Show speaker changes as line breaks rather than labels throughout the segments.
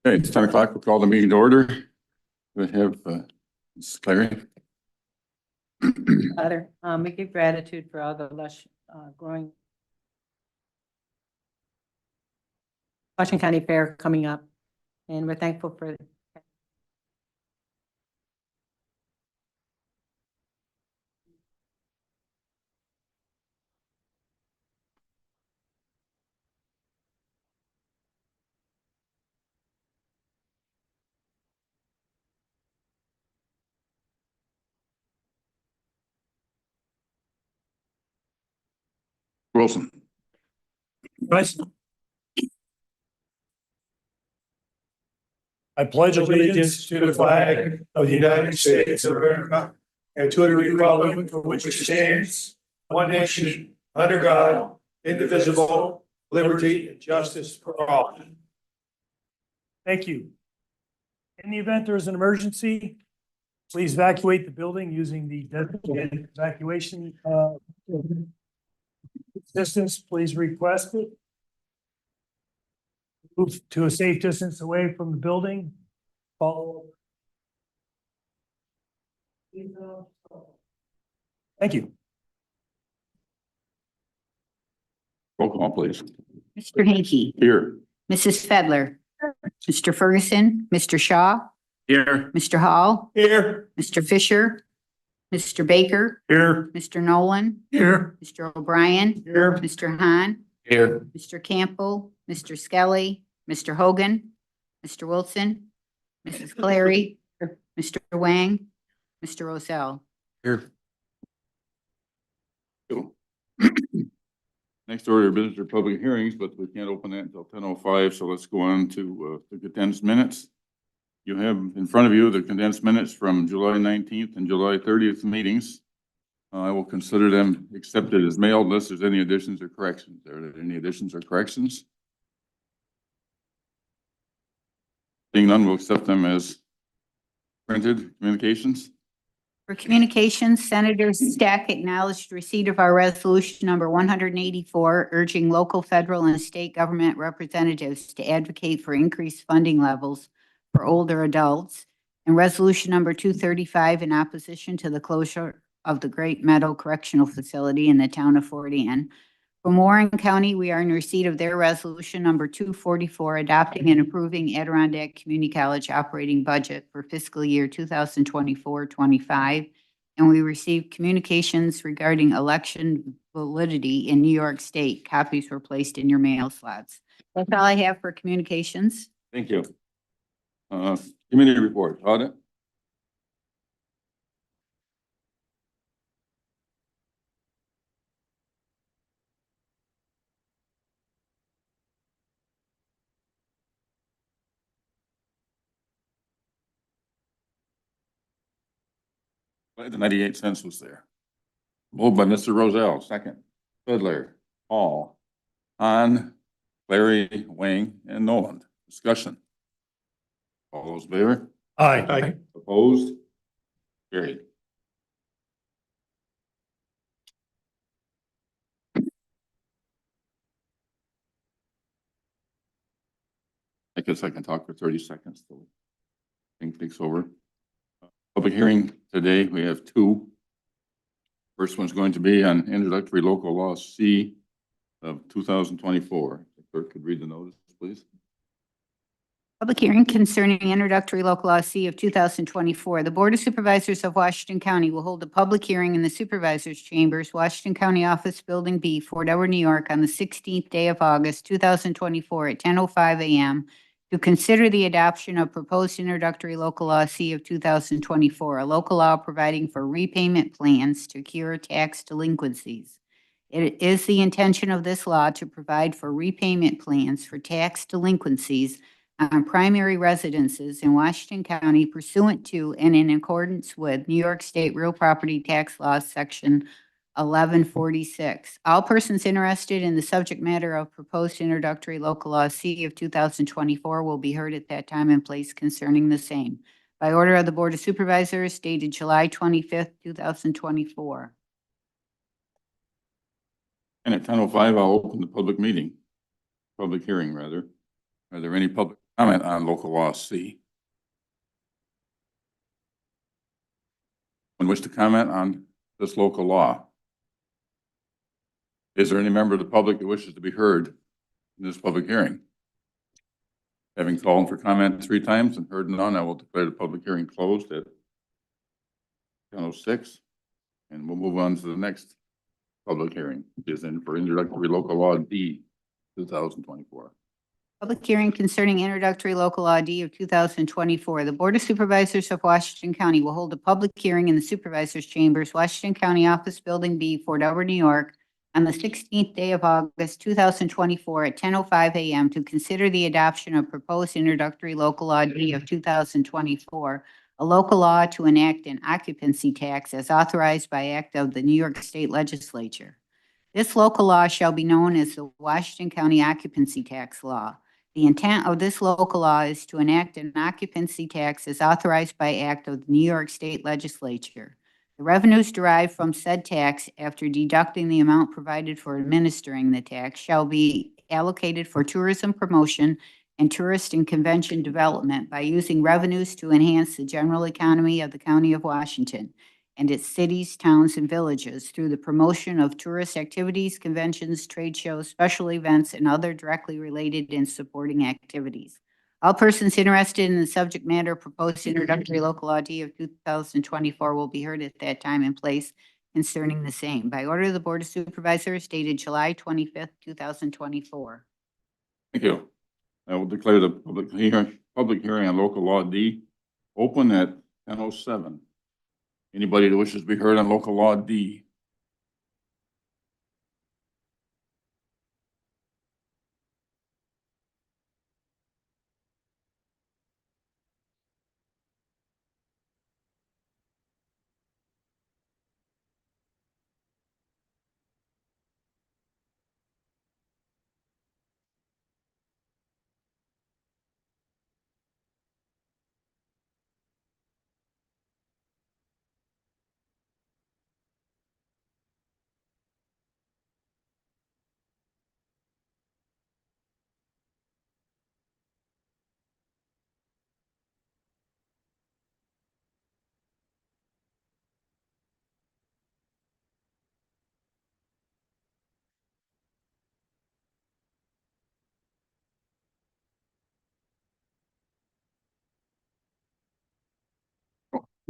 Okay, it's 10 o'clock. We'll call the meeting to order. We have Ms. Clary.
Father, we give gratitude for all the lush growing Washington County Fair coming up, and we're thankful for
Wilson.
I pledge allegiance to the flag of the United States of America and to the republic for which it stands, one nation, under God, indivisible, liberty and justice for all. Thank you. In the event there is an emergency, please evacuate the building using the designated evacuation distance. Please request it. Move to a safe distance away from the building. Follow. Thank you.
Roll call, please.
Mr. Hanky,
Here.
Mrs. Fedler, Mr. Ferguson, Mr. Shaw,
Here.
Mr. Hall,
Here.
Mr. Fisher, Mr. Baker,
Here.
Mr. Nolan,
Here.
Mr. O'Brien,
Here.
Mr. Hahn,
Here.
Mr. Campbell, Mr. Skelly, Mr. Hogan, Mr. Wilson, Mrs. Clary, Mr. Wang, Mr. Roselle.
Here. Next order of business are public hearings, but we can't open that until 10:05. So let's go on to the condensed minutes. You have in front of you the condensed minutes from July 19th and July 30th meetings. I will consider them accepted as mailed unless there's any additions or corrections. Are there any additions or corrections? Seeing none, we'll accept them as printed. Communications.
For communications, Senator Stack acknowledged receipt of our resolution number 184, urging local, federal, and state government representatives to advocate for increased funding levels for older adults, and resolution number 235 in opposition to the closure of the Great Meadow Correctional Facility in the town of Fort Anne. From Warren County, we are in receipt of their resolution number 244, adopting and approving Adirondack Community College operating budget for fiscal year 2024-25. And we received communications regarding election validity in New York State. Copies were placed in your mail slots. That's all I have for communications.
Thank you. Committee report. Audit. The 98 cents was there. Moved by Mr. Roselle, second. Fiddler, Hall, Hahn, Larry, Wang, and Nolan. Discussion. All those in favor?
Aye.
Opposed? Carried. I guess I can talk for 30 seconds till thing takes over. Public hearing today, we have two. First one's going to be on introductory local law C of 2024. The clerk could read the notice, please.
Public hearing concerning introductory local law C of 2024. The Board of Supervisors of Washington County will hold a public hearing in the Supervisors Chambers, Washington County Office Building B, Fort Edward, New York, on the 16th day of August, 2024 at 10:05 a.m. to consider the adoption of proposed introductory local law C of 2024, a local law providing for repayment plans to cure tax delinquencies. It is the intention of this law to provide for repayment plans for tax delinquencies on primary residences in Washington County pursuant to and in accordance with New York State Real Property Tax Law, Section 1146. All persons interested in the subject matter of proposed introductory local law C of 2024 will be heard at that time and place concerning the same. By order of the Board of Supervisors dated July 25th, 2024.
And at 10:05, I'll open the public hearing rather. Are there any public comment on local law C? Anyone wish to comment on this local law? Is there any member of the public that wishes to be heard in this public hearing? Having called for comment 3 times and heard none, I will declare the public hearing closed at 10:06. And we'll move on to the next public hearing, which is in for introductory local law D 2024.
Public hearing concerning introductory local law D of 2024. The Board of Supervisors of Washington County will hold a public hearing in the Supervisors Chambers, Washington County Office Building B, Fort Edward, New York, on the 16th day of August, 2024 at 10:05 a.m. to consider the adoption of proposed introductory local law D of 2024, a local law to enact an occupancy tax as authorized by act of the New York State Legislature. This local law shall be known as the Washington County Occupancy Tax Law. The intent of this local law is to enact an occupancy tax as authorized by act of the New York State Legislature. The revenues derived from said tax, after deducting the amount provided for administering the tax, shall be allocated for tourism promotion and tourist and convention development by using revenues to enhance the general economy of the County of Washington and its cities, towns, and villages through the promotion of tourist activities, conventions, trade shows, special events, and other directly related and supporting activities. All persons interested in the subject matter of proposed introductory local law D of 2024 will be heard at that time and place concerning the same. By order of the Board of Supervisors dated July 25th, 2024.
Thank you. I will declare the public hearing on local law D open at 10:07. Anybody that wishes to be heard on local law D?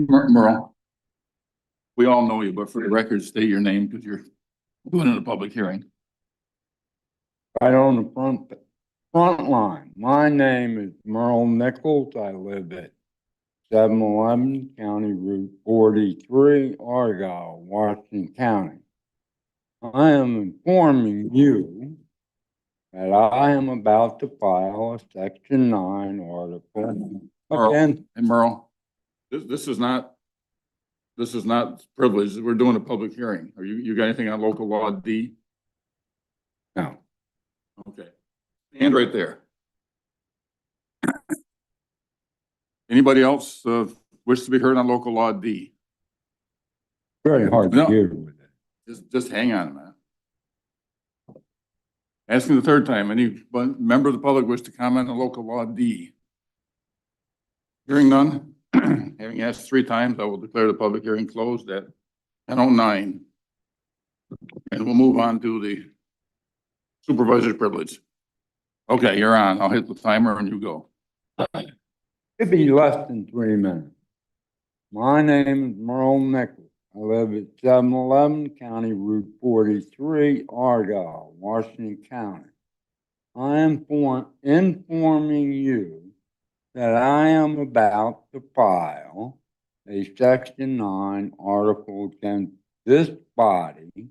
Merle, we all know you, but for the record, state your name because you're doing it in a public hearing.
Right on the front line. My name is Merle Nichols. I live at 711 County Route 43, Argyle, Washington County. I am informing you that I am about to file a Section 9 article against.
And Merle, this is not privileged. We're doing a public hearing. You got anything on local law D?
No.
Okay. And right there. Anybody else wish to be heard on local law D?
Very hard to
No.
hear with it.
Just hang on a minute. Asking the third time, any member of the public wish to comment on local law D? Hearing none, having asked 3 times, I will declare the public hearing closed at 10:09. And we'll move on to the supervisor's privilege. Okay, you're on. I'll hit the timer and you go.
It'd be less than 3 minutes. My name is Merle Nichols. I live at 711 County Route 43, Argyle, Washington County. I am informing you that I am about to file a Section 9 article against this body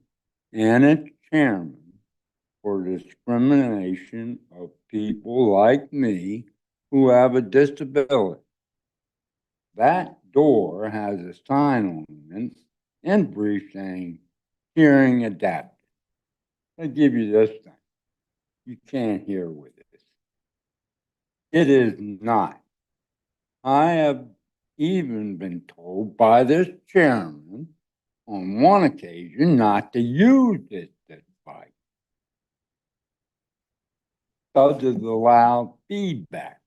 and its chairman for discrimination of people like me who have a disability. That door has a sign on it in brief saying hearing adapted. I give you this thing. You can't hear with this. It is not. I have even been told by this chairman on one occasion not to use this bike because of the loud feedback.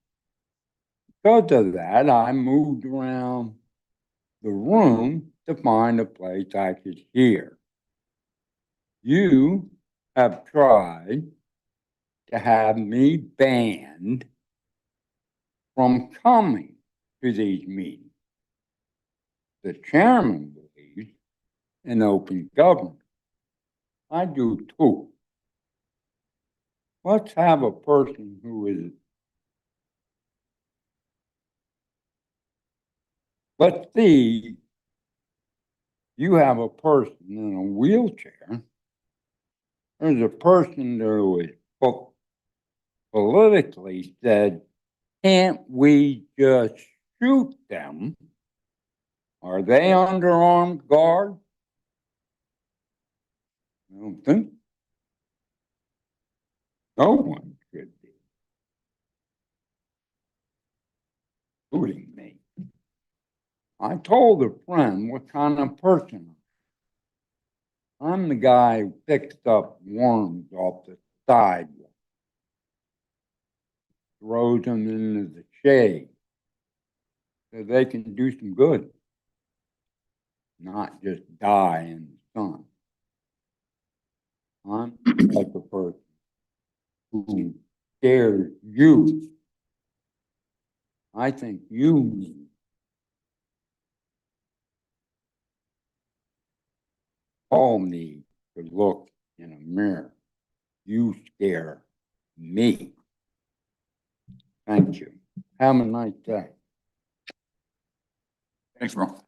Because of that, I moved around the room to find a place I could hear. You have tried to have me banned from coming to these meetings. The chairman believes in open government. I do too. Let's have a person who is, let's see, you have a person in a wheelchair. There's a person who is politically said, can't we just shoot them? Are they under armed guard? I don't think. No one should be, including me. I told a friend what kind of person I'm the guy who picks up worms off the sidewalk, throws them into the shade so they can do some good, not just die in the sun. I'm like a person who scares you. I think you need all need to look in a mirror. You scare me. Thank you. Have a nice day.
Thanks, Merle.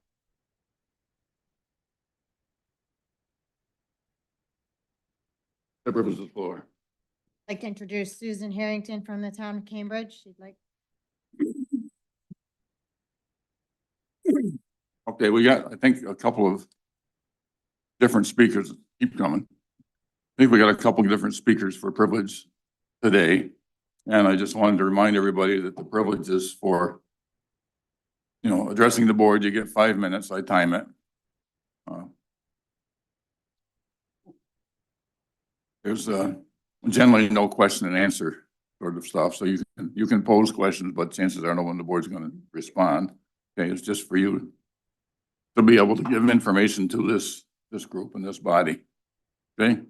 The purpose of the floor.
I'd like to introduce Susan Harrington from the town of Cambridge. She'd like.
Okay, we got, I think, a couple of different speakers. Keep coming. I think we got a couple of different speakers for privilege today. And I just wanted to remind everybody that the privilege is for, addressing the board. You get 5 minutes. I time it. There's generally no question and answer sort of stuff. So you can pose questions, but chances are no one on the board's going to respond. Okay, it's just for you to be able to give information to this group and this body. Okay,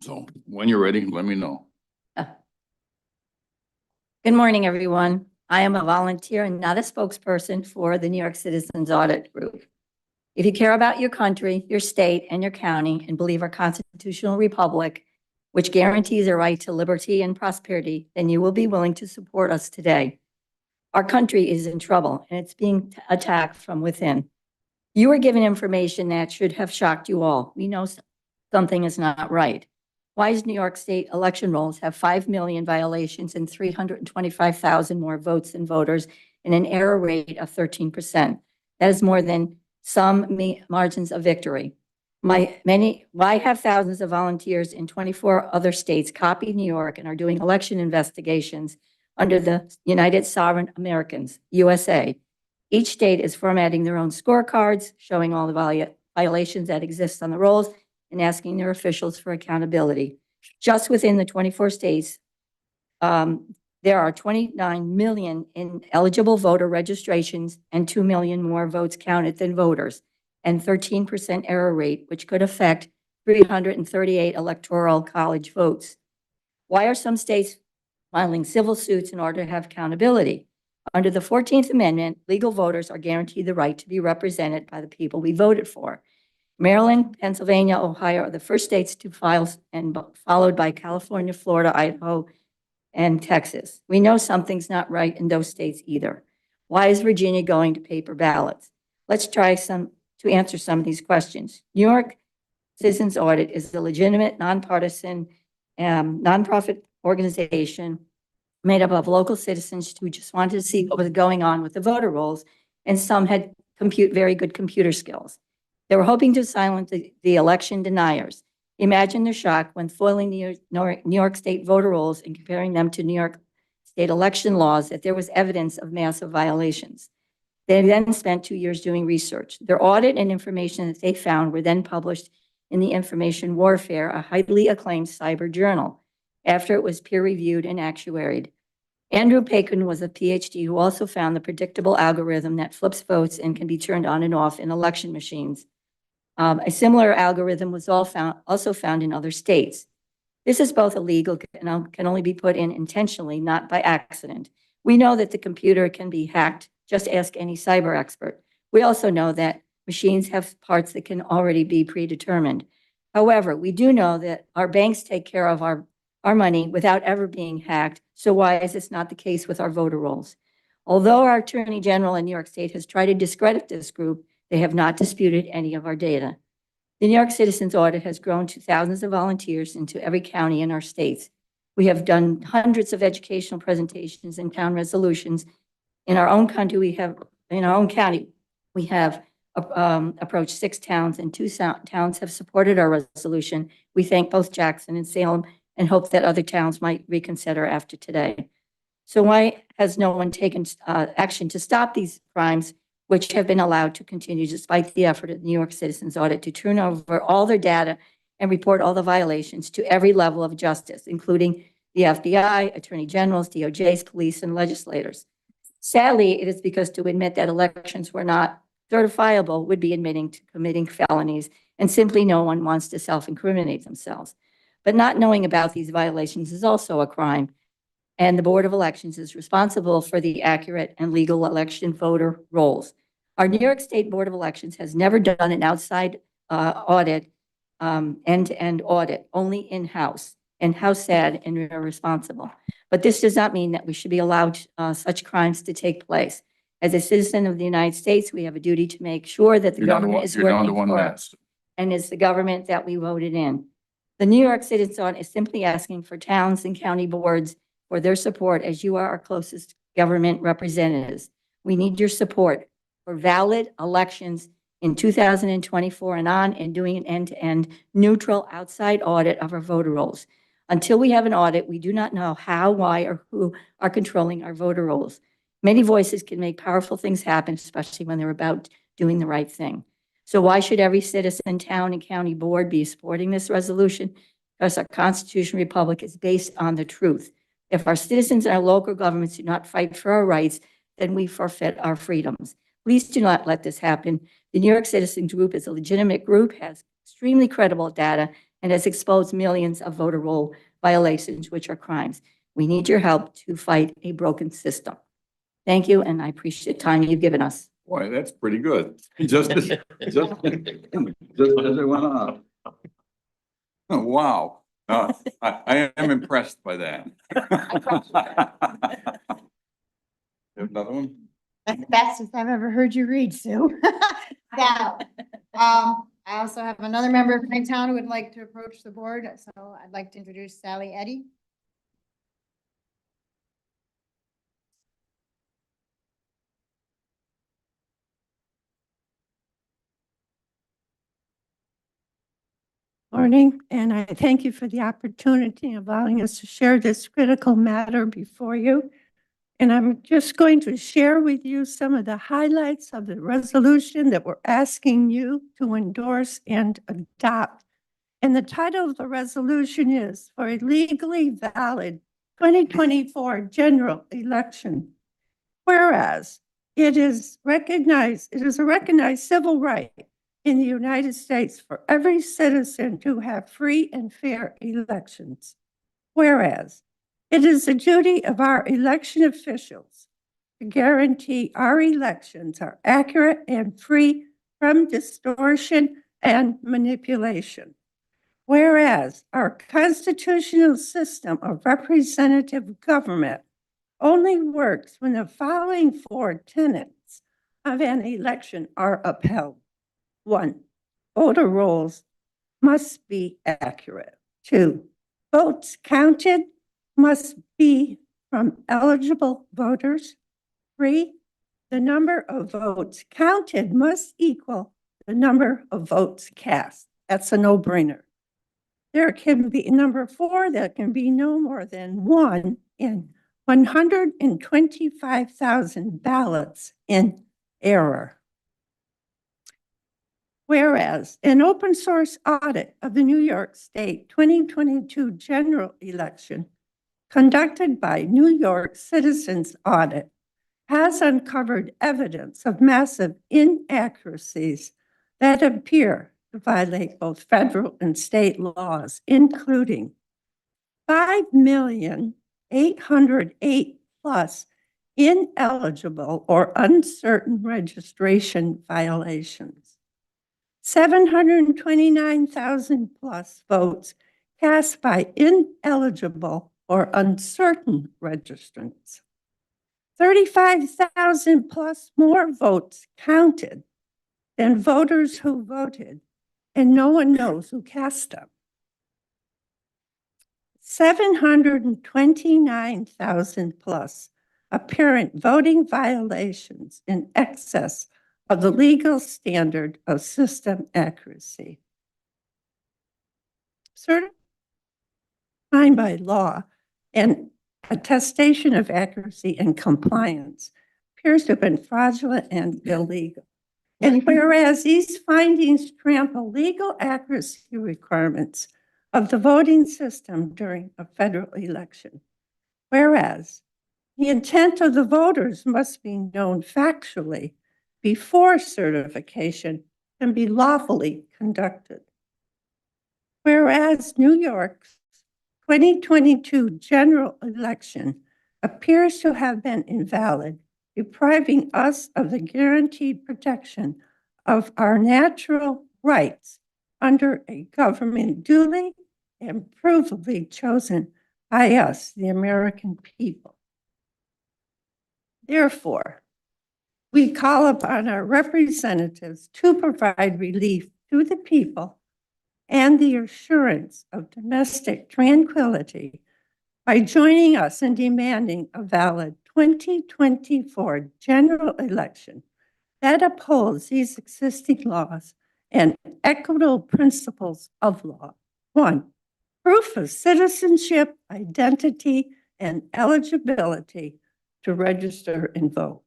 so when you're ready, let me know.
Good morning, everyone. I am a volunteer and not a spokesperson for the New York Citizens Audit Group. If you care about your country, your state, and your county, and believe our constitutional republic, which guarantees a right to liberty and prosperity, then you will be willing to support us today. Our country is in trouble, and it's being attacked from within. You were given information that should have shocked you all. We know something is not right. Why does New York State election rolls have 5 million violations and 325,000 more votes than voters and an error rate of 13%? That is more than some margins of victory. Why have thousands of volunteers in 24 other states copied New York and are doing election investigations under the United Sovereign Americans, USA? Each state is formatting their own scorecards, showing all the violations that exist on the rolls and asking their officials for accountability. Just within the 24 states, there are 29 million in eligible voter registrations and 2 million more votes counted than voters, and 13% error rate, which could affect 338 electoral college votes. Why are some states filing civil suits in order to have accountability? Under the 14th Amendment, legal voters are guaranteed the right to be represented by the people we voted for. Maryland, Pennsylvania, Ohio are the first states to file, and followed by California, Florida, Idaho, and Texas. We know something's not right in those states either. Why is Virginia going to paper ballots? Let's try to answer some of these questions. New York Citizens Audit is a legitimate, nonpartisan, nonprofit organization made up of local citizens who just wanted to see what was going on with the voter rolls, and some had very good computer skills. They were hoping to silence the election deniers. Imagine their shock when foiling New York State voter rolls and comparing them to New York State election laws that there was evidence of massive violations. They then spent 2 years doing research. Their audit and information that they found were then published in the Information Warfare, a highly acclaimed cyber journal, after it was peer-reviewed and actuaried. Andrew Pacon was a PhD who also found the predictable algorithm that flips votes and can be turned on and off in election machines. A similar algorithm was also found in other states. This is both illegal and can only be put in intentionally, not by accident. We know that the computer can be hacked. Just ask any cyber expert. We also know that machines have parts that can already be predetermined. However, we do know that our banks take care of our money without ever being hacked. So why is this not the case with our voter rolls? Although our Attorney General in New York State has tried to discredit this group, they have not disputed any of our data. The New York Citizens Audit has grown to thousands of volunteers into every county in our states. We have done hundreds of educational presentations and town resolutions. In our own county, we have approached 6 towns, and 2 towns have supported our resolution. We thank both Jackson and Salem and hope that other towns might reconsider after today. So why has no one taken action to stop these crimes, which have been allowed to continue despite the effort of the New York Citizens Audit to turn over all their data and report all the violations to every level of justice, including the FBI, Attorney Generals, DOJs, police, and legislators? Sadly, it is because to admit that elections were not certifiable would be admitting to committing felonies, and simply no one wants to self-incriminate themselves. But not knowing about these violations is also a crime, and the Board of Elections is responsible for the accurate and legal election voter rolls. Our New York State Board of Elections has never done an outside audit, end-to-end audit, only in-house. And how sad and irresponsible. But this does not mean that we should be allowed such crimes to take place. As a citizen of the United States, we have a duty to make sure that the government is
You're down to
working
1
for
minute.
us, and it's the government that we voted in. The New York Citizens Audit is simply asking for towns and county boards for their support, as you are our closest government representatives. We need your support for valid elections in 2024 and on, and doing an end-to-end neutral outside audit of our voter rolls. Until we have an audit, we do not know how, why, or who are controlling our voter rolls. Many voices can make powerful things happen, especially when they're about doing the right thing. So why should every citizen, town, and county board be supporting this resolution? Because our constitutional republic is based on the truth. If our citizens and our local governments do not fight for our rights, then we forfeit our freedoms. Please do not let this happen. The New York Citizens Group is a legitimate group, has extremely credible data, and has exposed millions of voter roll violations, which are crimes. We need your help to fight a broken system. Thank you, and I appreciate the time you've given us.
Boy, that's pretty good. Just as it went on. Oh, wow. I am impressed by that. You have another one?
That's the fastest I've ever heard you read, Sue. Now, I also have another member of my town who would like to approach the board, so I'd like to introduce Sally Eddy.
Morning, and I thank you for the opportunity of allowing us to share this critical matter before you. And I'm just going to share with you some of the highlights of the resolution that we're asking you to endorse and adopt. And the title of the resolution is for a legally valid 2024 general election. Whereas it is a recognized civil right in the United States for every citizen to have free and fair elections. Whereas it is the duty of our election officials to guarantee our elections are accurate and free from distortion and manipulation. Whereas our constitutional system of representative government only works when the following 4 tenets of an election are upheld. 1, voter rolls must be accurate. 2, votes counted must be from eligible voters. 3, the number of votes counted must equal the number of votes cast. That's a no-brainer. There can be, number 4, there can be no more than 1 in 125,000 ballots in error. Whereas an open source audit of the New York State 2022 general election conducted by New York Citizens Audit has uncovered evidence of massive inaccuracies that appear to violate both federal and state laws, including 5,808 plus ineligible or uncertain registration violations, 729,000 plus votes cast by ineligible or uncertain registrants, 35,000 plus more votes counted than voters who voted, and no one knows who cast them. 729,000 plus apparent voting violations in excess of the legal standard of system accuracy. Certified by law and attestation of accuracy and compliance appears to have been fraudulent and illegal. And whereas these findings trample legal accuracy requirements of the voting system during a federal election, whereas the intent of the voters must be known factually before certification can be lawfully conducted. Whereas New York's 2022 general election appears to have been invalid, depriving us of the guaranteed protection of our natural rights under a government duly and provably chosen by us, the American people. Therefore, we call upon our representatives to provide relief to the people and the assurance of domestic tranquility by joining us in demanding a valid 2024 general election that upholds these existing laws and equitable principles of law. 1, proof of citizenship, identity, and eligibility to register and vote.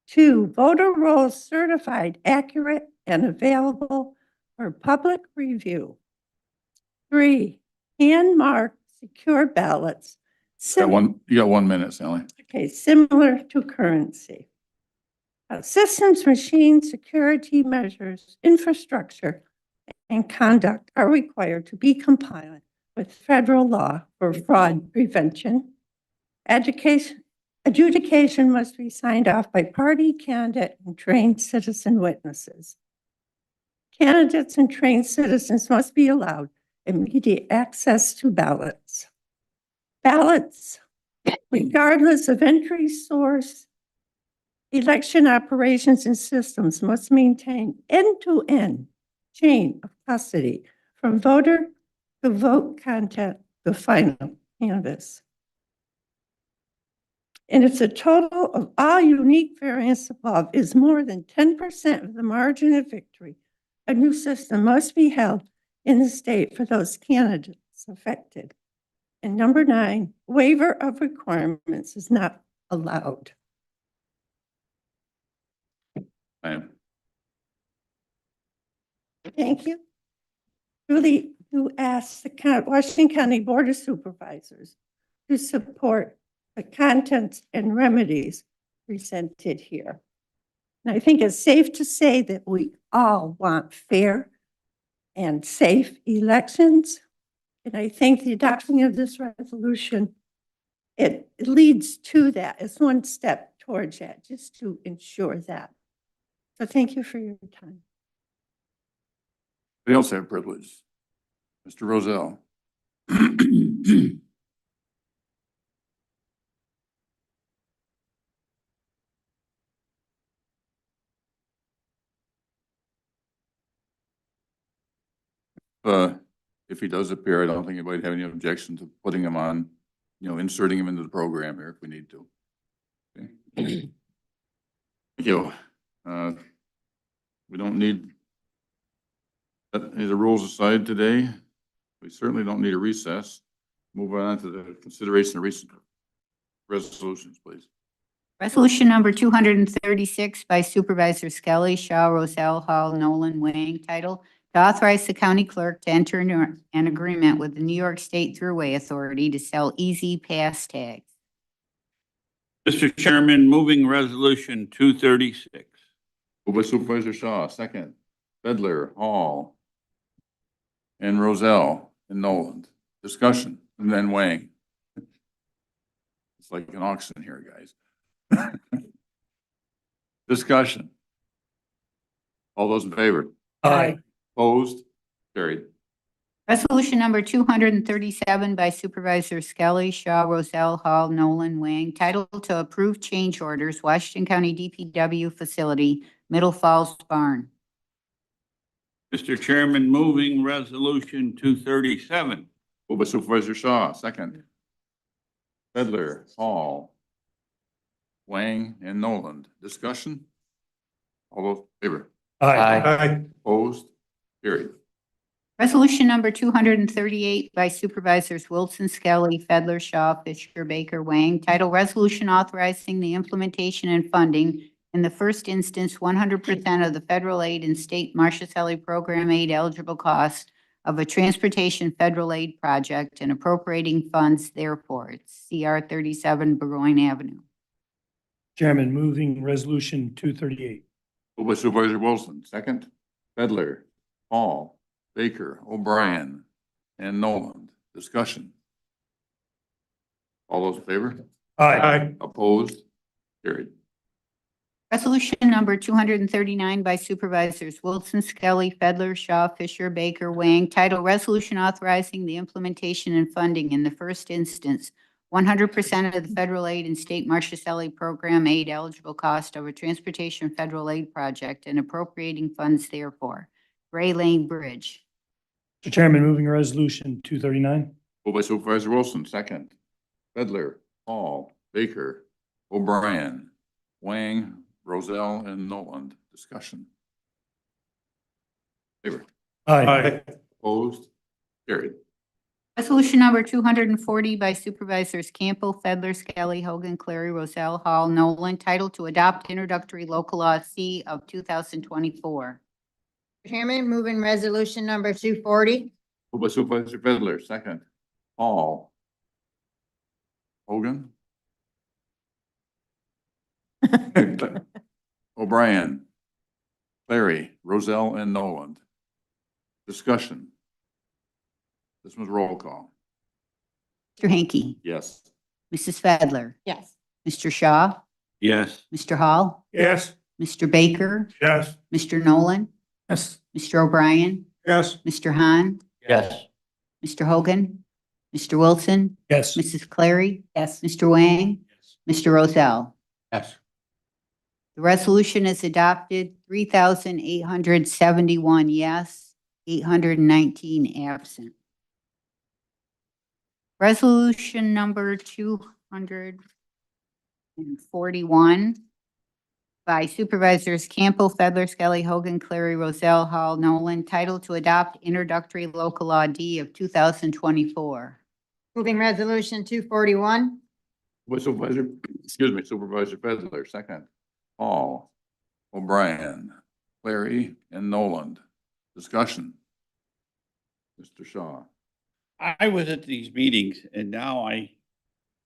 2, voter rolls certified, accurate, and available for public review. 3, hand-marked secure ballots.
You got 1 minute, Sally.
Okay, similar to currency. Systems, machine security measures, infrastructure, and conduct are required to be compliant with federal law for fraud prevention. Adjudication must be signed off by party, candidate, and trained citizen witnesses. Candidates and trained citizens must be allowed immediate access to ballots. Ballots, regardless of entry source, election operations and systems must maintain end-to-end chain of custody from voter to vote content to final canvas. And if the total of all unique variants above is more than 10% of the margin of victory, a new system must be held in the state for those candidates affected. And number 9, waiver of requirements is not allowed. Thank you. Really do ask the Washington County Board of Supervisors to support the contents and remedies presented here. And I think it's safe to say that we all want fair and safe elections. And I think the adoption of this resolution, it leads to that. It's one step towards that, just to ensure that. So thank you for your time.
They also have privilege. Mr. Rozell. If he does appear, I don't think anybody have any objection to putting him on, inserting him into the program here if we need to. Okay. Thank you. We don't need any of the rules aside today. We certainly don't need a recess. Move on to the consideration of recent resolutions, please.
Resolution number 236 by Supervisor Skelly, Shaw, Roselle, Hall, Nolan, Wang, title, To authorize the county clerk to enter into an agreement with the New York State Thruway Authority to sell Easy Pass tags.
Mr. Chairman, moving resolution 236.
Moved by Supervisor Shaw, second. Fedler, Hall, and Rozell, and Noland. Discussion, and then Wang. It's like an auction here, guys. Discussion. All those in favor?
Aye.
Opposed? Carried.
Resolution number 237 by Supervisor Skelly, Shaw, Roselle, Hall, Nolan, Wang, titled to approve change orders, Washington County DPW Facility, Middle Falls Barn.
Mr. Chairman, moving resolution 237.
Moved by Supervisor Shaw, second. Fedler, Hall, Wang, and Noland. Discussion? All those in favor?
Aye.
Opposed? Carried.
Resolution number 238 by Supervisors Wilson, Skelly, Fedler, Shaw, Fisher, Baker, Wang, title Resolution authorizing the implementation and funding in the first instance 100% of the federal aid and state Marshall program aid eligible cost of a transportation federal aid project and appropriating funds therefore. It's CR 37 Burgoyne Avenue.
Chairman, moving resolution 238.
Moved by Supervisor Wilson, second. Fedler, Hall, Baker, O'Brien, and Noland. Discussion. All those in favor?
Aye.
Opposed? Carried.
Resolution number 239 by Supervisors Wilson, Skelly, Fedler, Shaw, Fisher, Baker, Wang, title Resolution authorizing the implementation and funding in the first instance 100% of the federal aid and state Marshall program aid eligible cost of a transportation federal aid project and appropriating funds therefore. Gray Lane Bridge.
Mr. Chairman, moving resolution 239.
Moved by Supervisor Wilson, second. Fedler, Hall, Baker, O'Brien, Wang, Rozelle, and Noland. Discussion. Favor?
Aye.
Opposed? Carried.
Resolution number 240 by Supervisors Campbell, Fedler, Skelly, Hogan, Clary, Roselle, Hall, Nolan, titled to adopt introductory local law C of 2024.
Chairman, moving resolution number 240.
Moved by Supervisor Fedler, second. Hall. Hogan. O'Brien. Clary, Rozelle, and Noland. Discussion. This was roll call.
Mr. Hanky,
Yes.
Mrs. Fedler,
Yes.
Mr. Shaw,
Yes.
Mr. Hall,
Yes.
Mr. Baker,
Yes.
Mr. Nolan,
Yes.
Mr. O'Brien,
Yes.
Mr. Hahn,
Yes.
Mr. Hogan, Mr. Wilson,
Yes.
Mrs. Clary. Yes. Mr. Wang, Mr. Rozell.
Yes.
The resolution is adopted, 3,871 yes, 819 absent. Resolution number 241 by Supervisors Campbell, Fedler, Skelly, Hogan, Clary, Roselle, Hall, Nolan, titled to adopt introductory local law D of 2024.
Moving resolution 241.
With Supervisor, Supervisor Fedler, second. Hall, O'Brien, Clary, and Noland. Discussion. Mr. Shaw.
I was at these meetings and now I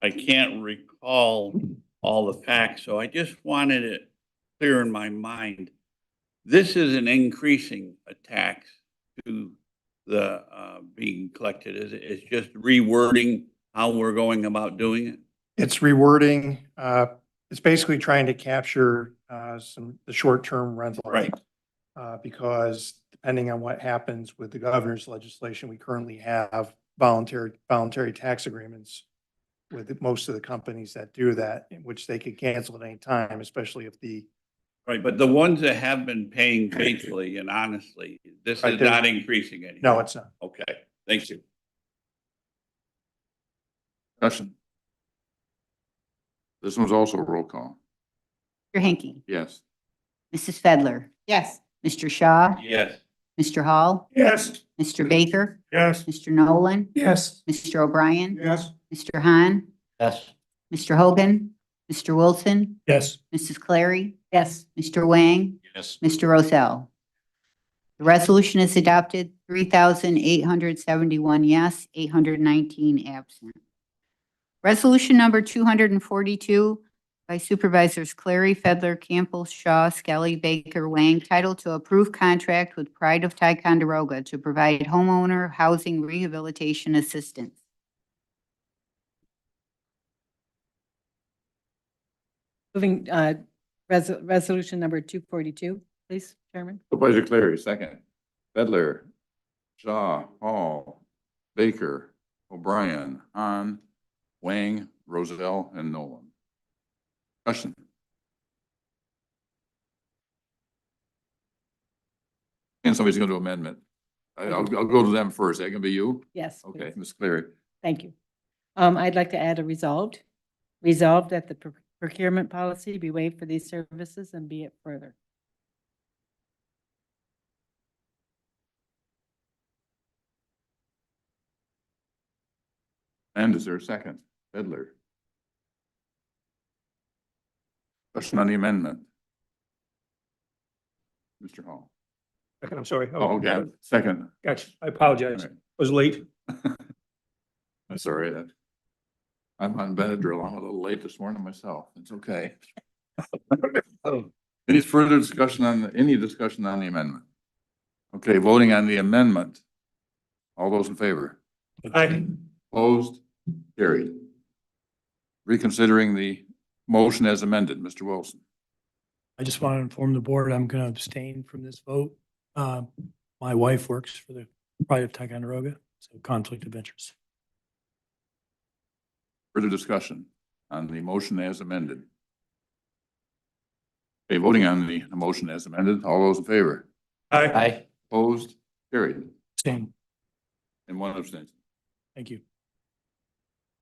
can't recall all the facts, so I just wanted it clear in my mind. This is an increasing tax to the being collected. It's just rewording how we're going about doing it.
It's rewording. It's basically trying to capture the short-term rental.
Right.
Because depending on what happens with the governor's legislation, we currently have voluntary tax agreements with most of the companies that do that, in which they could cancel at any time, especially if the.
Right, but the ones that have been paying faithfully and honestly, this
Right,
is
they're-
not increasing anymore.
No, it's not.
Okay, thank you.
Discussion. This one's also a roll call.
Mr. Hanky,
Yes.
Mrs. Fedler,
Yes.
Mr. Shaw,
Yes.
Mr. Hall,
Yes.
Mr. Baker,
Yes.
Mr. Nolan,
Yes.
Mr. O'Brien,
Yes.
Mr. Hahn,
Yes.
Mr. Hogan, Mr. Wilson,
Yes.
Mrs. Clary. Yes. Mr. Wang,
Yes.
Mr. Rozell. The The resolution is adopted, 3,871 yes, 819 absent. Resolution number 242 by Supervisors Clary, Fedler, Campbell, Shaw, Skelly, Baker, Wang, titled to approve contract with Pride of Ticonderoga to provide homeowner housing rehabilitation assistance.
Moving, resolution number 242, please, Chairman.
Supervisor Clary, second. Fedler, Shaw, Hall, Baker, O'Brien, Han, Wang, Roselle, and Nolan. Discussion. And somebody's going to amendment. I'll go to them first. That can be you?
Yes.
Okay,
please.
Ms. Clary.
Thank you. I'd like to add a resolved that the procurement policy be waived for these services and be it further.
And is there a second? Fedler. Question on the amendment. Mr. Hall.
Second, I'm sorry.
Oh, okay. Second.
Gotcha. I apologize.
All
I
right.
was late.
I'm sorry. I'm on Benadryl. I'm a little late this morning myself. It's okay. Any further discussion on, any discussion on the amendment? Okay, voting on the amendment. All those in favor?
Aye.
Opposed? Carried. Reconsidering the motion as amended, Mr. Wilson.
I just want to inform the board, I'm going to abstain from this vote. My wife works for the Pride of Ticonderoga, so conflict of interest.
Further discussion on the motion as amended. Okay, voting on the motion as amended. All those in favor?
Aye.
Opposed? Carried.
Abstain.
And one abstention.
Thank you.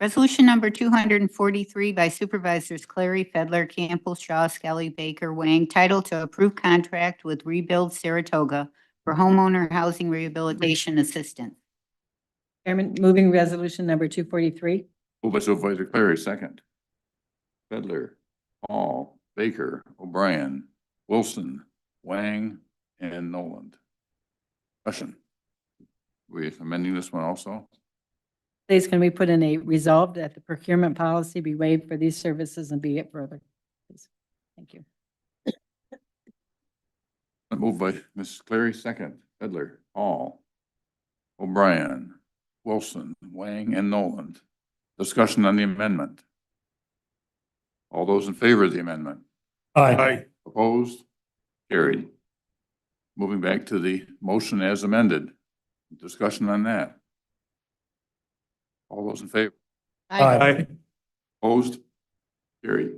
Resolution number 243 by Supervisors Clary, Fedler, Campbell, Shaw, Skelly, Baker, Wang, titled to approve contract with Rebuild Saratoga for homeowner housing rehabilitation assistance.
Chairman, moving resolution number 243.
Moved by Supervisor Clary, second. Fedler, Hall, Baker, O'Brien, Wilson, Wang, and Noland. Discussion. We amending this one also?
Please, can we put in a resolved that the procurement policy be waived for these services and be it further? Please. Thank you.
Moved by Mrs. Clary, second. Fedler, Hall, O'Brien, Wilson, Wang, and Noland. Discussion on the amendment. All those in favor of the amendment?
Aye.
Opposed? Carried. Moving back to the motion as amended. Discussion on that. All those in favor?
Aye.
Opposed? Carried.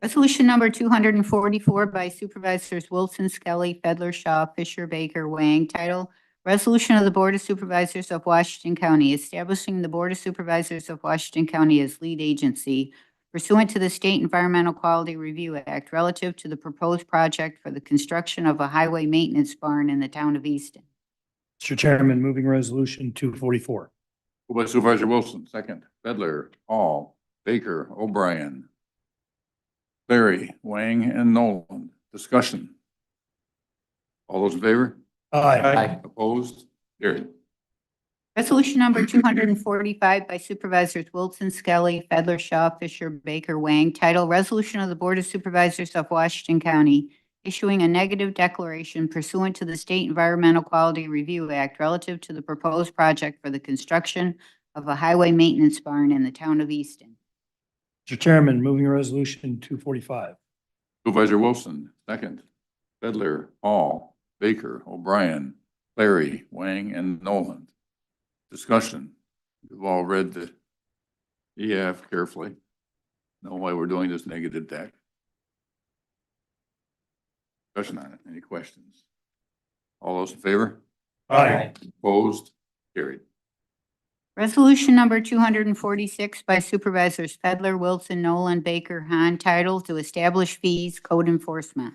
Resolution number 244 by Supervisors Wilson, Skelly, Fedler, Shaw, Fisher, Baker, Wang, title, Resolution of the Board of Supervisors of Washington County establishing the Board of Supervisors of Washington County as lead agency pursuant to the State Environmental Quality Review Act relative to the proposed project for the construction of a highway maintenance barn in the town of Easton.
Mr. Chairman, moving resolution 244.
Moved by Supervisor Wilson, second. Fedler, Hall, Baker, O'Brien, Clary, Wang, and Nolan. Discussion. All those in favor?
Aye.
Opposed? Carried.
Resolution number 245 by Supervisors Wilson, Skelly, Fedler, Shaw, Fisher, Baker, Wang, title Resolution of the Board of Supervisors of Washington County issuing a negative declaration pursuant to the State Environmental Quality Review Act relative to the proposed project for the construction of a highway maintenance barn in the town of Easton.
Mr. Chairman, moving resolution 245.
Supervisor Wilson, second. Fedler, Hall, Baker, O'Brien, Clary, Wang, and Nolan. Discussion. We've all read the EF carefully. Know why we're doing this negative deck. Discussion on it. Any questions? All those in favor?
Aye.
Opposed? Carried.
Resolution number 246 by Supervisors Fedler, Wilson, Nolan, Baker, Hahn, title to establish fees, code enforcement.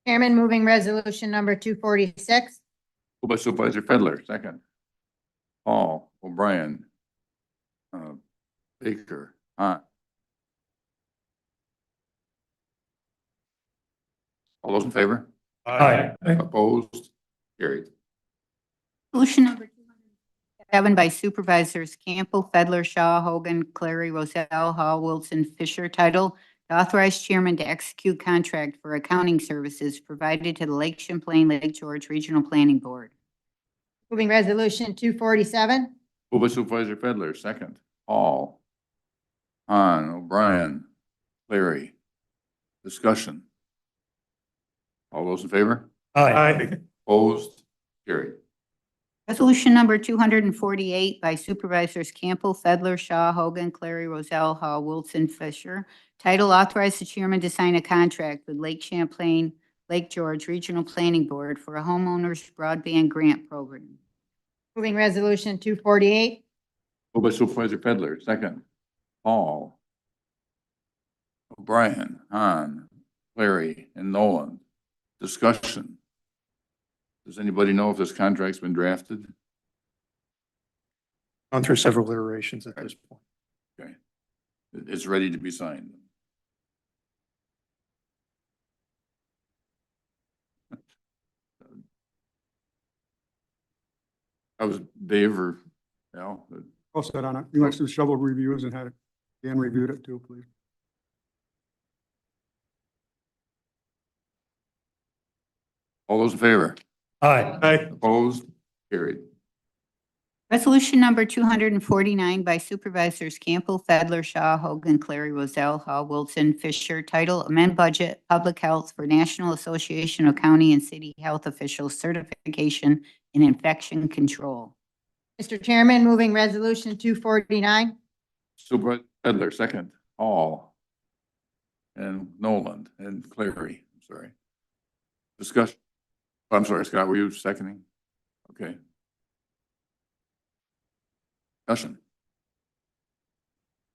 Chairman, moving resolution number 246.
Moved by Supervisor Fedler, second. Hall, O'Brien, Baker, all those in favor?
Aye.
Opposed? Carried.
Resolution number 207 by Supervisors Campbell, Fedler, Shaw, Hogan, Clary, Roselle, Hall, Wilson, Fisher, title to authorize chairman to execute contract for accounting services provided to the Lake Champlain, Lake George Regional Planning Board.
Moving resolution 247.
Moved by Supervisor Fedler, second. Hall. Han, O'Brien, Clary. Discussion. All those in favor?
Aye.
Opposed? Carried.
Resolution number 248 by Supervisors Campbell, Fedler, Shaw, Hogan, Clary, Roselle, Hall, Wilson, Fisher. Title authorize the chairman to sign a contract with Lake Champlain, Lake George Regional Planning Board for a homeowners broadband grant program.
Moving resolution 248.
Moved by Supervisor Fedler, second. Hall. O'Brien, Han, Clary, and Nolan. Discussion. Does anybody know if this contract's been drafted?
Gone through several iterations at this point.
Okay. It's ready to be signed. I was Dave or Al?
I'll sit on it. You want to do several reviews and had it, Dan reviewed it too, please.
All those in favor?
Aye.
Opposed? Carried.
Resolution number 249 by Supervisors Campbell, Fedler, Shaw, Hogan, Clary, Roselle, Hall, Wilson, Fisher. Title amend budget, public health for National Association of County and City Health Officials certification in infection control.
Mr. Chairman, moving resolution 249.
Supervisor Fedler, second. Hall. And Nolan and Clary, I'm sorry. Discussion. I'm sorry, Scott, were you seconding? Okay. Discussion.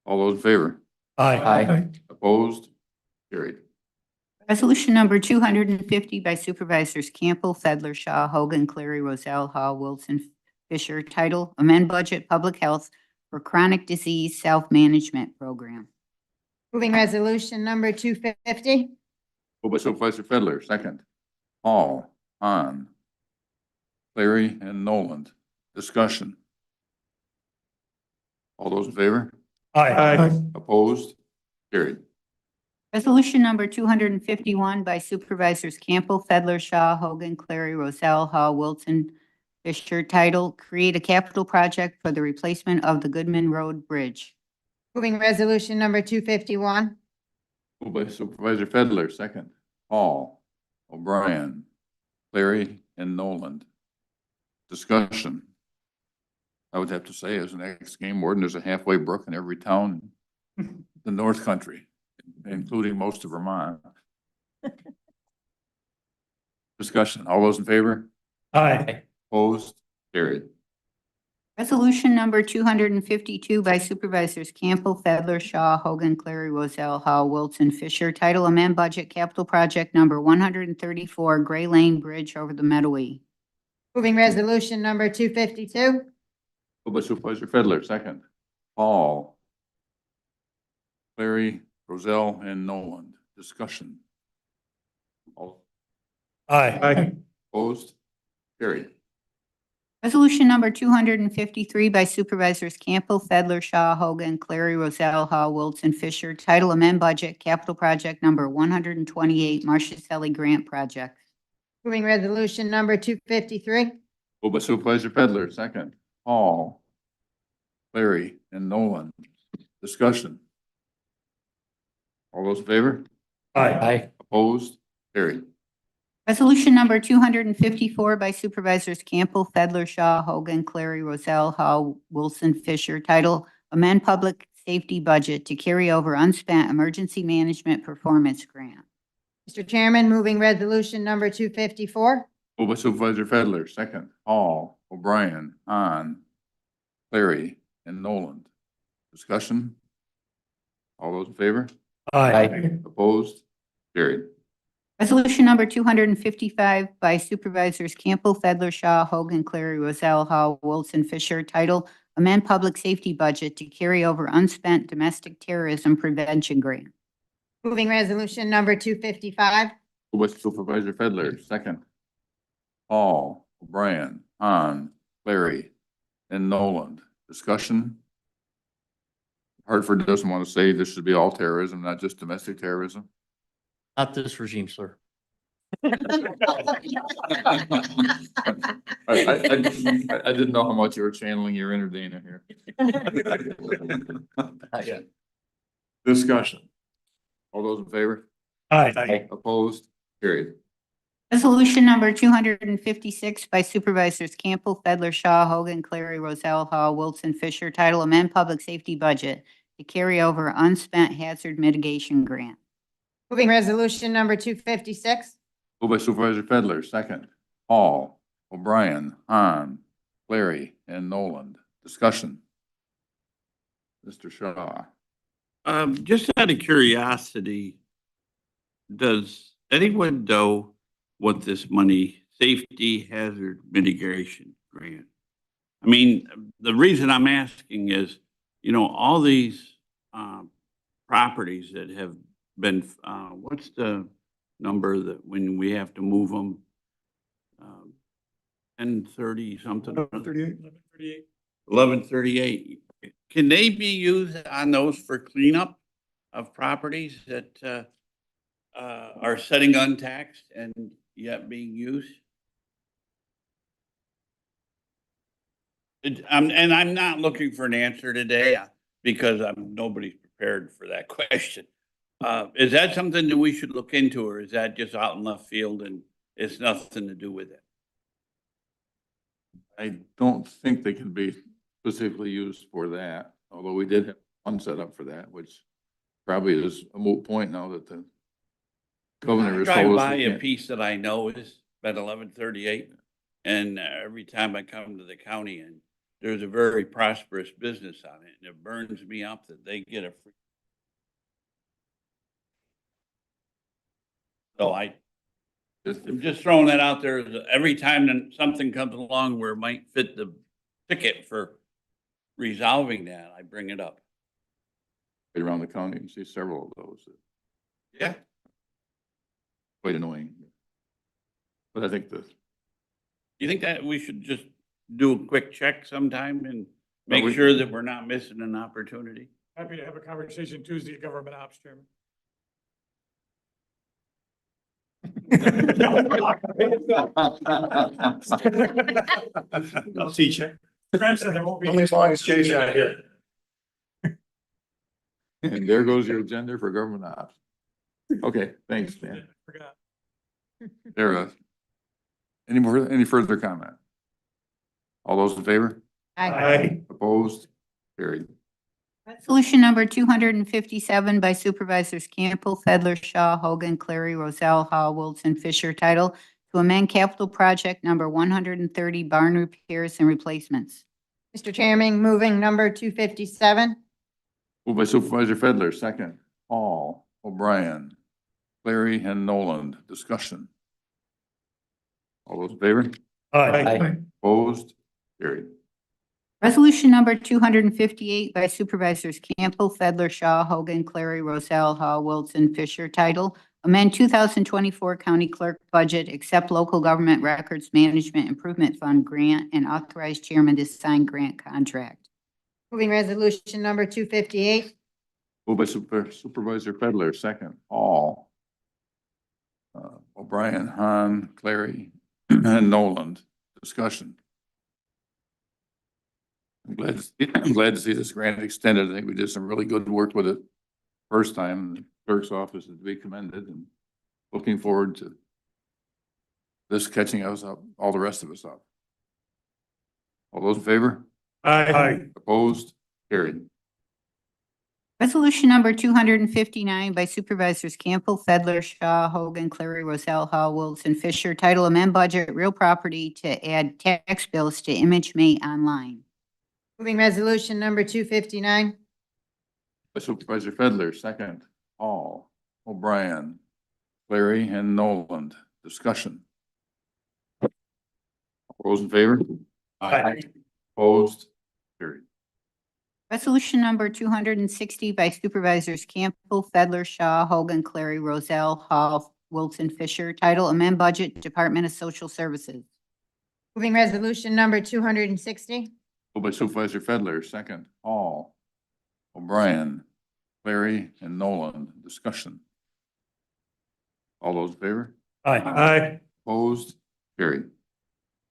All those in favor?
Aye.
Opposed? Carried.
Resolution number 250 by Supervisors Campbell, Fedler, Shaw, Hogan, Clary, Roselle, Hall, Wilson, Fisher. Title amend budget, public health for chronic disease self-management program.
Moving resolution number 250.
Moved by Supervisor Fedler, second. Hall, Han, Clary, and Nolan. Discussion. All those in favor?
Aye.
Opposed? Carried.
Resolution number 251 by Supervisors Campbell, Fedler, Shaw, Hogan, Clary, Roselle, Hall, Wilson, Fisher. Title create a capital project for the replacement of the Goodman Road Bridge.
Moving resolution number 251.
Moved by Supervisor Fedler, second. Hall, O'Brien, Clary, and Nolan. Discussion. I would have to say, as an ex-game warden, there's a halfway brook in every town in the North Country, including most of Vermont. Discussion. All those in favor?
Aye.
Opposed? Carried.
Resolution number 252 by Supervisors Campbell, Fedler, Shaw, Hogan, Clary, Roselle, Hall, Wilson, Fisher. Title amend budget, capital project number 134, Gray Lane Bridge over the Meadowee.
Moving resolution number 252.
Moved by Supervisor Fedler, second. Hall, Clary, Roselle, and Nolan. Discussion. All
Aye.
opposed? Carried.
Resolution number 253 by Supervisors Campbell, Fedler, Shaw, Hogan, Clary, Roselle, Hall, Wilson, Fisher. Title amend budget, capital project number 128, Marcia Grant Project.
Moving resolution number 253.
Moved by Supervisor Fedler, second. Hall, Clary, and Nolan. Discussion. All those in favor?
Aye.
Opposed? Carried.
Resolution number 254 by Supervisors Campbell, Fedler, Shaw, Hogan, Clary, Roselle, Hall, Wilson, Fisher. Title amend public safety budget to carry over unspent emergency management performance grant.
Mr. Chairman, moving resolution number 254.
Moved by Supervisor Fedler, second. Hall, O'Brien, Han, Clary, and Nolan. Discussion. All those in favor?
Aye.
Opposed? Carried.
Resolution number 255 by Supervisors Campbell, Fedler, Shaw, Hogan, Clary, Roselle, Hall, Wilson, Fisher. Title amend public safety budget to carry over unspent domestic terrorism prevention grant.
Moving resolution number 255.
Moved by Supervisor Fedler, second. Hall, O'Brien, Hahn, Clary, and Noland. Discussion? Hartford doesn't want to say this should be all terrorism, not just domestic terrorism.
Not this regime, sir.
I didn't know how much you were channeling your inner Dana here.
Not yet.
Discussion. All those in favor?
Aye.
Opposed? Carried.
Resolution number 256 by Supervisors Campbell, Fedler, Shaw, Hogan, Clary, Roselle, Hall, Wilson, Fisher, title amend public safety budget to carry over unspent hazard mitigation grant.
Moving resolution number 256.
Moved by Supervisor Fedler, second. Hall, O'Brien, Hahn, Clary, and Noland. Discussion. Mr. Shaw.
Just out of curiosity, does anyone know what this money, safety hazard mitigation grant? I mean, the reason I'm asking is, all these, properties that have been, what's the number that when we have to move them? 1030 something.
38.
1138. Can they be used on those for cleanup of properties that are sitting untaxed and yet being used? And I'm not looking for an answer today because nobody's prepared for that question. Is that something that we should look into, or is that just out in left field and it's nothing to do with it?
I don't think they can be specifically used for that, although we did have one set up for that, which probably is a moot point now that the governor
I
has
drive
told us.
by
we
a
can't.
piece that I know is at 1138, and every time I come to the county, and there's a very prosperous business on it, and it burns me up that they get a free. So I'm just throwing that out there. Every time that something comes along where it might fit the ticket for resolving that, I bring it up.
Around the county and see several of those.
Yeah.
Quite annoying. But I think
You think that we should just do a quick check sometime and make
we-
sure that we're not missing an opportunity?
Happy to have a conversation Tuesday at Government Ops, Chairman. I'll teach you. Only as long as Jay's not here.
and there goes your agenda for government ops. Okay, thanks, Dan.
Forgot.
Sarah, any further comment? All those in favor?
Aye.
Opposed? Carried.
Resolution number 257 by Supervisors Campbell, Fedler, Shaw, Hogan, Clary, Roselle, Hall, Wilson, Fisher, title to amend capital project number 130 barn repairs and replacements.
Mr. Chairman, moving number 257.
Moved by Supervisor Fedler, second. Hall, O'Brien, Clary, and Noland. Discussion. All those in favor?
Aye.
Opposed? Carried.
Resolution number 258 by Supervisors Campbell, Fedler, Shaw, Hogan, Clary, Roselle, Hall, Wilson, Fisher, title amend 2024 county clerk budget, accept local government records management improvement fund grant, and authorize chairman to sign grant contract.
Moving resolution number 258.
Moved by Supervisor Fedler, second. Hall, O'Brien, Hahn, Clary, and Noland. Discussion. I'm glad to see this grant extended. I think we did some really good work with it first time. The clerk's office is to be commended, and looking forward to this catching us up, all the rest of us up. All those in favor?
Aye.
Opposed? Carried.
Resolution number 259 by Supervisors Campbell, Fedler, Shaw, Hogan, Clary, Roselle, Hall, Wilson, Fisher, title amend budget real property to add tax bills to ImageMate online.
Moving resolution number 259.
By Supervisor Fedler, second. Hall, O'Brien, Clary, and Noland. Discussion. All those in favor?
Aye.
Opposed? Carried.
Resolution number 260 by Supervisors Campbell, Fedler, Shaw, Hogan, Clary, Roselle, Hall, Wilson Fisher. Title Amend Budget, Department of Social Services.
Moving resolution number 260.
Moved by Supervisor Fedler, second, Hall, O'Brien, Clary, and Nolan. Discussion. All those in favor?
Aye.
Opposed? Carried.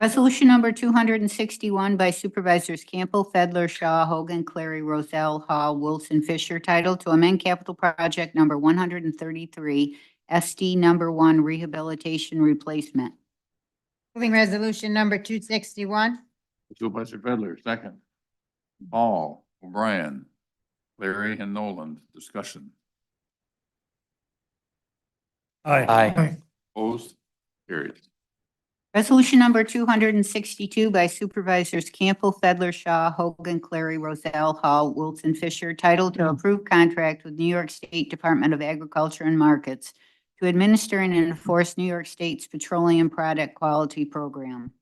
Resolution number 261 by Supervisors Campbell, Fedler, Shaw, Hogan, Clary, Roselle, Hall, Wilson, Fisher. Title to amend capital project number 133, SD number 1, rehabilitation replacement.
Moving resolution number 261.
Supervisor Fedler, second, Hall, O'Brien, Clary, and Nolan. Discussion.
Aye.
Opposed? Carried.
Resolution number 262 by Supervisors Campbell, Fedler, Shaw, Hogan, Clary, Roselle, Hall, Wilson, Fisher. Title to approve contract with New York State Department of Agriculture and Markets to administer and enforce New York State's Petroleum Product Quality Program.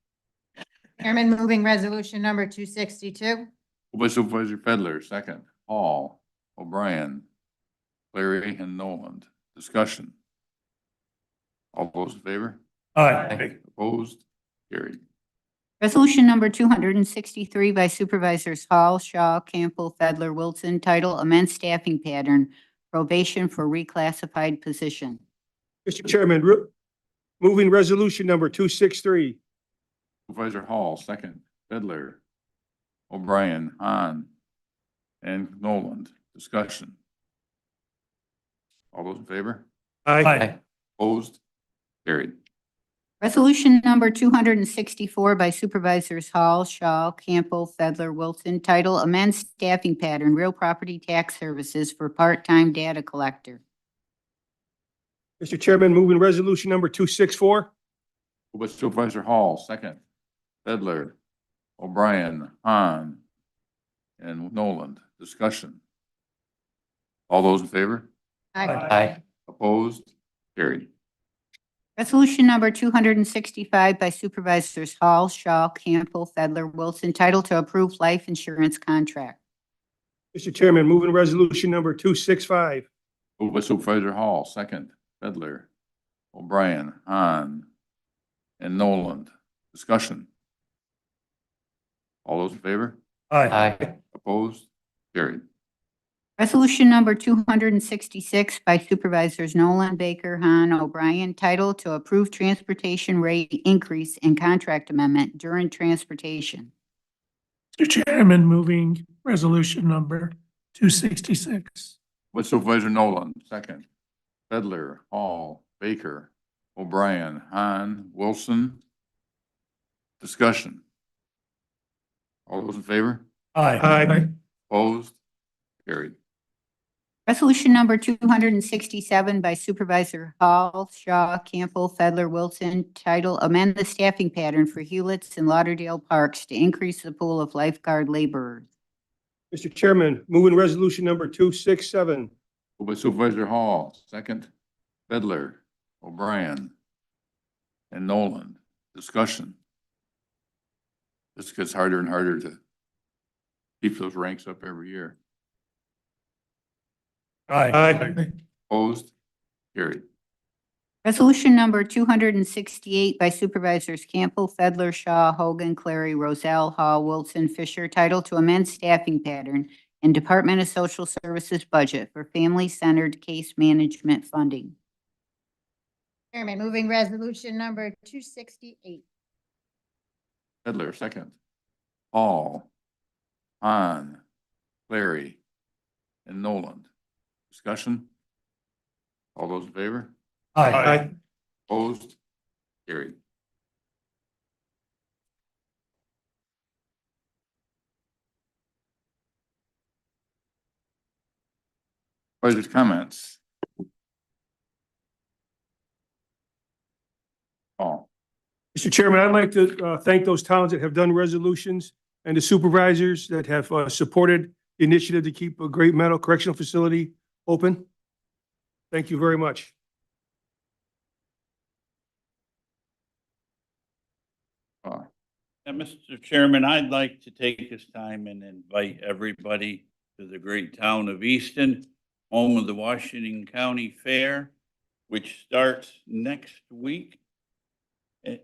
Chairman, moving resolution number 262.
Moved by Supervisor Fedler, second, Hall, O'Brien, Clary, and Nolan. Discussion. All those in favor?
Aye.
Opposed? Carried.
Resolution number 263 by Supervisors Hall, Shaw, Campbell, Fedler, Wilson. Title Amend Staffing Pattern, Probation for Reclassified Position.
Mr. Chairman, moving resolution number 263.
Supervisor Hall, second, Fedler, O'Brien, Hahn, and Nolan. Discussion. All those in favor?
Aye.
Opposed? Carried.
Resolution number 264 by Supervisors Hall, Shaw, Campbell, Fedler, Wilson. Title Amend Staffing Pattern, Real Property Tax Services for Part-Time Data Collector.
Mr. Chairman, moving resolution number 264.
Moved by Supervisor Hall, second, Fedler, O'Brien, Hahn, and Nolan. Discussion. All those in favor?
Aye.
Opposed? Carried.
Resolution number 265 by Supervisors Hall, Shaw, Campbell, Fedler, Wilson. Title to approve life insurance contract.
Mr. Chairman, moving resolution number 265.
Moved by Supervisor Hall, second, Fedler, O'Brien, Hahn, and Nolan. Discussion. All those in favor?
Aye.
Opposed? Carried.
Resolution number 266 by Supervisors Nolan, Baker, Hahn, O'Brien. Title to approve transportation rate increase and contract amendment during transportation.
Mr. Chairman, moving resolution number 266.
With Supervisor Nolan, second, Fedler, Hall, Baker, O'Brien, Hahn, Wilson. Discussion. All those in favor?
Aye.
Opposed? Carried.
Resolution number 267 by Supervisor Hall, Shaw, Campbell, Fedler, Wilson. Title Amend the Staffing Pattern for Hewlett's and Lauderdale Parks to increase the pool of lifeguard laborers.
Mr. Chairman, moving resolution number 267.
Moved by Supervisor Hall, second, Fedler, O'Brien, and Nolan. Discussion. This gets harder and harder to keep those ranks up every year.
Aye.
Opposed? Carried.
Resolution number 268 by Supervisors Campbell, Fedler, Shaw, Hogan, Clary, Roselle, Hall, Wilson, Fisher. Title to amend staffing pattern in Department of Social Services budget for family-centered case management funding.
Chairman, moving resolution number 268.
Fedler, second, Hall, Hahn, Clary, and Nolan. Discussion. All those in favor?
Aye.
Opposed? Carried. Supervisors' comments. Paul.
Mr. Chairman, I'd like to thank those towns that have done resolutions and the supervisors that have supported the initiative to keep a Great Meadow Correctional Facility open. Thank you very much.
Mr. Chairman, I'd like to take this time and invite everybody to the great town of Easton, home of the Washington County Fair. which starts next week. Eh,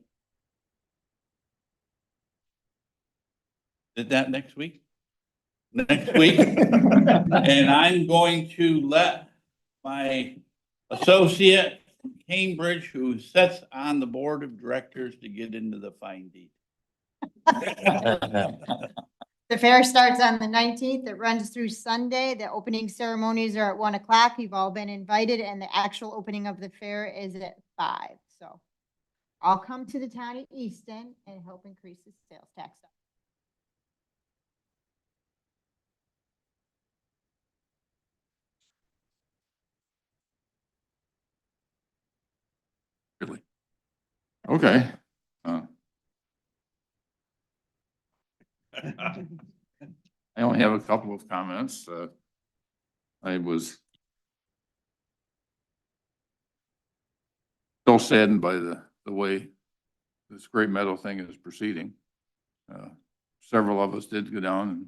Did that next week? Next week. And I'm going to let my associate from Cambridge, who sits on the board of directors, to get into the fine details.
The fair starts on the 19th. It runs through Sunday. The opening ceremonies are at 1 o'clock. You've all been invited, and the actual opening of the fair is at 5. So I'll come to the town of Easton and help increase the sales tax.
Really? Okay. Uh, I only have a couple of comments. I was still saddened by the way this Great Meadow thing is proceeding. Several of us did go down and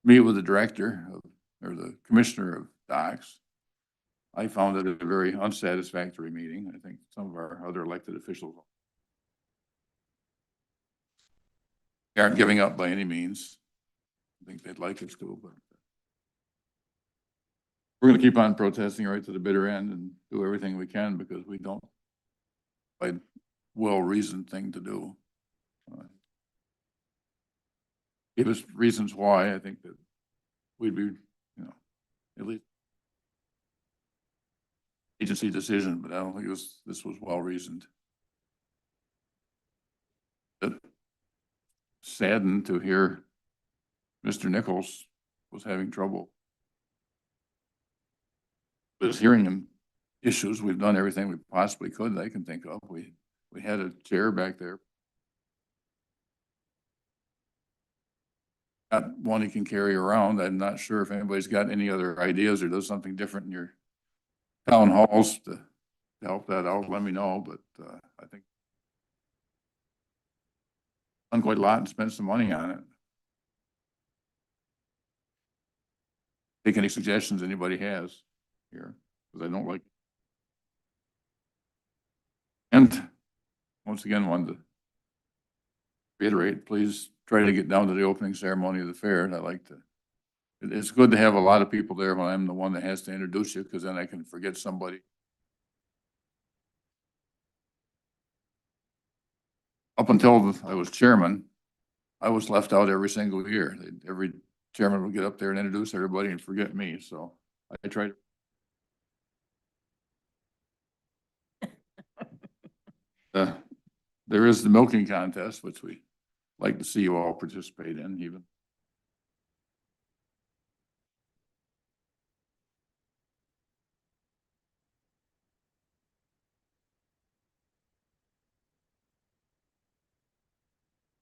meet with the director of, or the commissioner of docks. I found it a very unsatisfactory meeting. I think some of our other elected officials aren't giving up by any means. I think they'd like us to, but we're going to keep on protesting right to the bitter end and do everything we can, because we don't find well-reasoned thing to do. Give us reasons why. I think that we'd be, at least agency decision, but I don't think this was well-reasoned. But saddened to hear Mr. Nichols was having trouble with his hearing issues. We've done everything we possibly could that I can think of. We had a chair back there. Got one he can carry around. I'm not sure if anybody's got any other ideas or does something different in your town halls to help that out. Let me know, but I think done quite a lot and spent some money on it. Take any suggestions anybody has here, because I don't like. And once again, wanted to reiterate, please try to get down to the opening ceremony of the fair. And I like to, it's good to have a lot of people there when I'm the one that has to introduce you, because then I can forget somebody. Up until I was chairman, I was left out every single year. Every chairman would get up there and introduce everybody and forget me. So I tried. There is the milking contest, which we like to see you all participate in, even.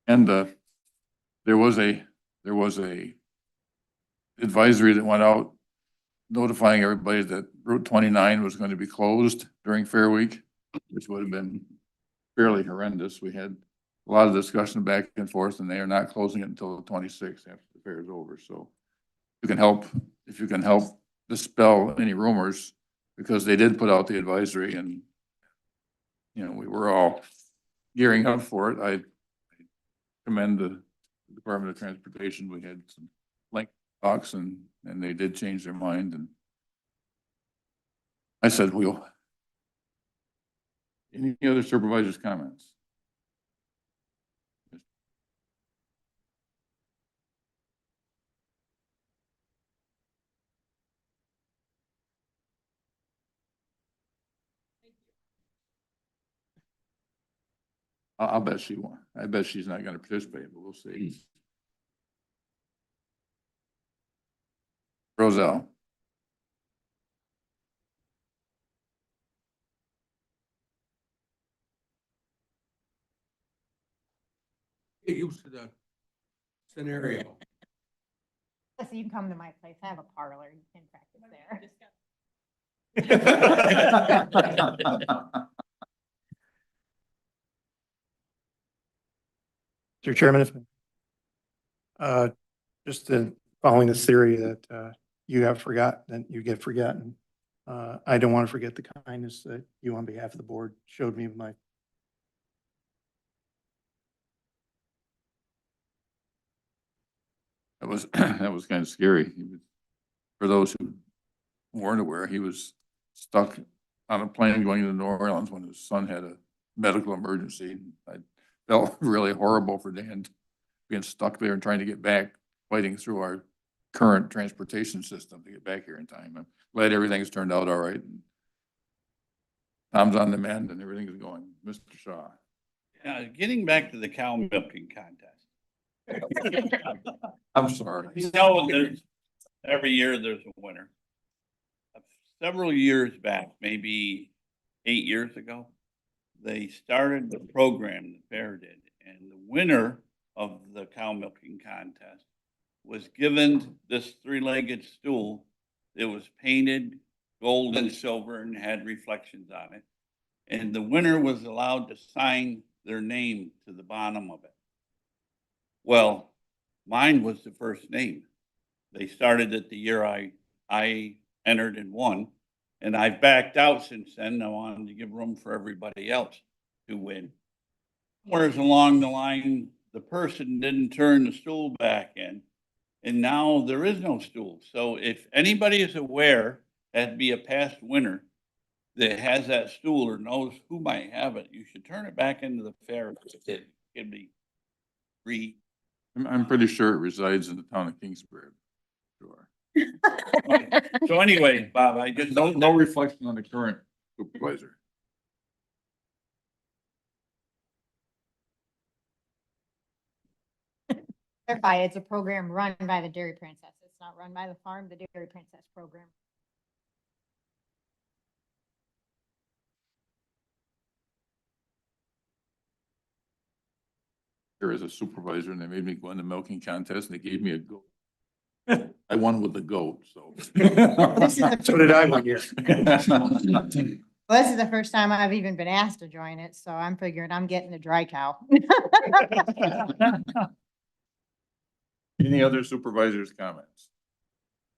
And there was a advisory that went out notifying everybody that Route 29 was going to be closed during Fair Week, which would have been fairly horrendous. We had a lot of discussion back and forth, and they are not closing it until the 26th after the fair is over. So you can help, if you can help dispel any rumors, because they did put out the advisory, and we were all gearing up for it. I commend the Department of Transportation. We had some lengthy talks, and they did change their mind. And I said, any other supervisors' comments? I'll bet she won't. I bet she's not going to participate, but we'll see. Roselle.
Get used to the scenario.
Listen, you can come to my place. I have a parlor. You can practice there.
Mr. Chairman, just following this theory that you have forgotten, that you get forgotten. I don't want to forget the kindness that you on behalf of the board showed me with my
That was, that was kind of scary. For those who weren't aware, he was stuck on a plane going to New Orleans when his son had a medical emergency. I felt really horrible for Dan being stuck there and trying to get back, fighting through our current transportation system to get back here in time. I'm glad everything's turned out all right. Tom's on the mend and everything's going. Mr. Shaw.
Getting back to the cow milking contest.
I'm sorry.
You know, every year there's a winner. Several years back, maybe 8 years ago, they started the program, the fair did, and the winner of the cow milking contest was given this three-legged stool. It was painted gold and silver and had reflections on it. And the winner was allowed to sign their name to the bottom of it. Well, mine was the first name. They started it the year I entered and won, and I've backed out since then. I wanted to give room for everybody else to win. Whereas along the line, the person didn't turn the stool back in, and now there is no stool. So if anybody is aware, that'd be a past winner that has that stool or knows who might have it, you should turn it back into the fair. It can be free.
I'm pretty sure it resides in the town of Kingsbury. Sure.
So anyway, Bob, I just.
No reflection on the current supervisor.
Clarify, it's a program run by the Dairy Princess. It's not run by the farm, the Dairy Princess program.
There is a supervisor and they made me go in the milking contest and they gave me a goat. I won with the goat, so.
So did I 1 year.
Well, this is the first time I've even been asked to join it, so I'm figuring I'm getting the dry cow.
Any other supervisors' comments?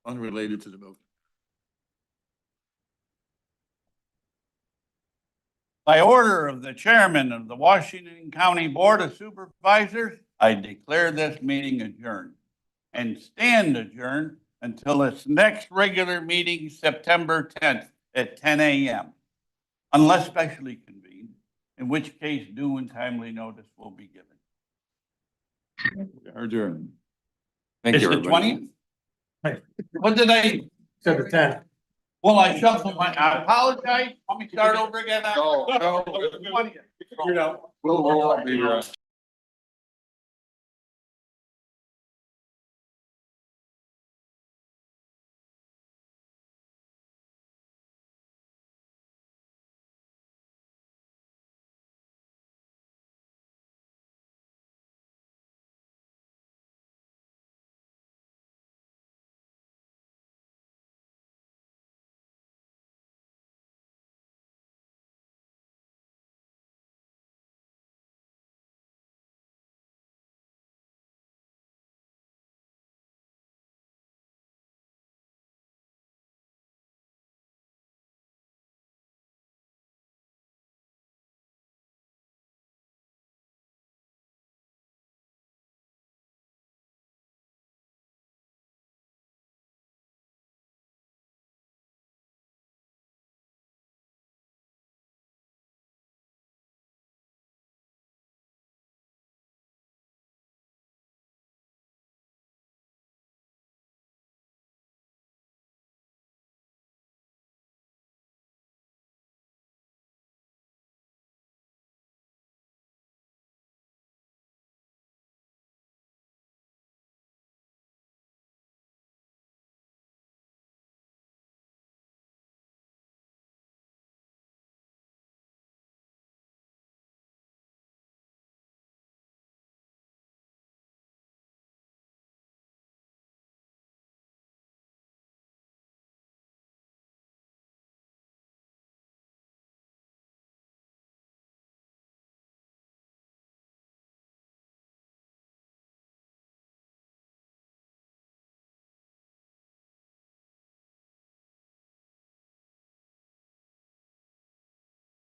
Unrelated to the milk.
By order of the chairman of the Washington County Board of Supervisors, I declare this meeting adjourned and stand adjourned until its next regular meeting, September 10th at 10 a.m. unless specially convened, in which case due and timely notice will be given.
We are adjourned. Thank
It's
you,
the
everybody.
20th? What did I?
Said the 10th.
Well, I shuffled I apologize. Want me to start over again?
No.
20th.
We'll be